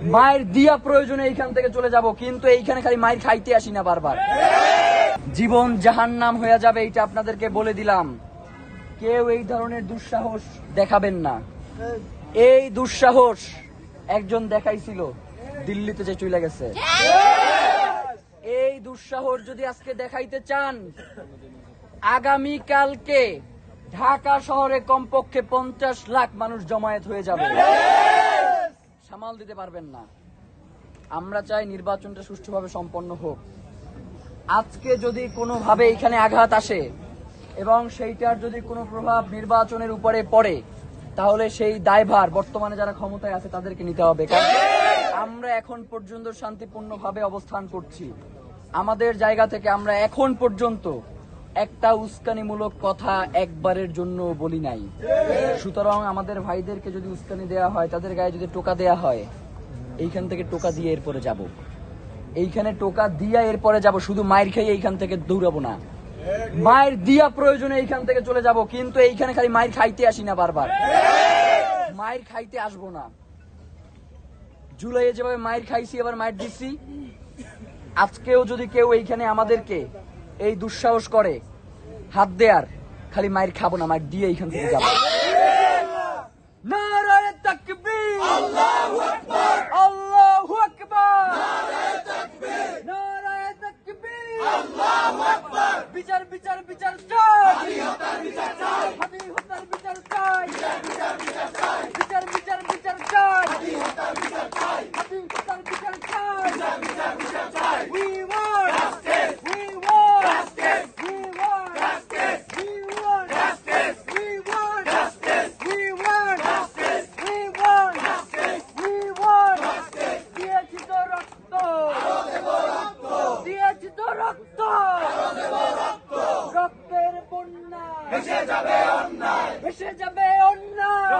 মায়ের দিয়া প্রয়োজনে এইখান থেকে চলে যাব, কিন্তু এইখানে খালি মায়ের খাইতে আসি না বারবার। জীবন জাহান্নাম হয়ে যাবে, এইটা আপনাদেরকে বলে দিলাম। কেউ এই ধরনের দুঃসাহস দেখাবেন না। এই দুঃসাহস একজন দেখাইছিল, দিল্লিতে যে চলে গেছে। এই দুঃসাহস যদি আজকে দেখাইতে চান, আগামী কালকে ঢাকা শহরে কমপক্ষে 50 লাখ মানুষ জমায়েত হয়ে যাবে। সামাল দিতে পারবেন না। আমরা চাই নির্বাচনটা সুষ্ঠুভাবে সম্পন্ন হোক। আজকে যদি কোনোভাবে এখানে আঘাত আসে এবং সেইটার যদি কোনো প্রভাব নির্বাচনের উপরে পড়ে, তাহলে সেই দায়ভার বর্তমানে যারা ক্ষমতায় আছে তাদেরকে নিতে হবে। কারণ আমরা এখন পর্যন্ত শান্তিপূর্ণভাবে অবস্থান করছি। আমাদের জায়গা থেকে আমরা এখন পর্যন্ত একটা উস্কানিমূলক কথা একবারের জন্য বলি নাই। সুতরাং আমাদের ভাইদেরকে যদি উস্কানি দেওয়া হয়, তাদের গায়ে যদি টোকা দেওয়া হয়, এইখান থেকে টোকা দিয়ে এরপরে যাব। এইখানে টোকা দিয়া এরপরে যাব, শুধু মায়ের খেয়ে এইখান থেকে দৌড়াবো না। মায়ের দিয়া প্রয়োজনে এইখান থেকে চলে যাব, কিন্তু এইখানে খালি মায়ের খাইতে আসি না বারবার। মায়ের খাইতে আসবো না। জুলাইয়ে যেভাবে মায়ের খাইছি, এবার মায়ের দিচ্ছি। আজকেও যদি কেউ এইখানে আমাদেরকে এই দুঃসাহস করে হাত দেয়ার, খালি মায়ের খাবো না, মায়ের দিয়ে এইখান থেকে যাবো। নারায়ে তাকবীর, আল্লাহু আকবার, আল্লাহু আকবার, নারায়ে তাকবীর, নারায়ে তাকবীর, আল্লাহু আকবার। বিচার বিচার বিচার চাই, হাদিহতার বিচার চাই, হাদিহতার বিচার চাই, বিচার বিচার চাই, বিচার বিচার বিচার চাই, হাদিহতার বিচার চাই, হাদিহতার বিচার চাই, বিচার বিচার চাই। We want justice, we want justice, we want justice, we want justice, we want justice, we want justice, we want justice, we want justice. দিয়েছি তো রক্ত, আরো দেব রক্ত, দিয়েছি তো রক্ত, আরো দেব রক্ত। রক্তের বন্যা ভেসে যাবে অন্যায়, ভেসে যাবে অন্যায়।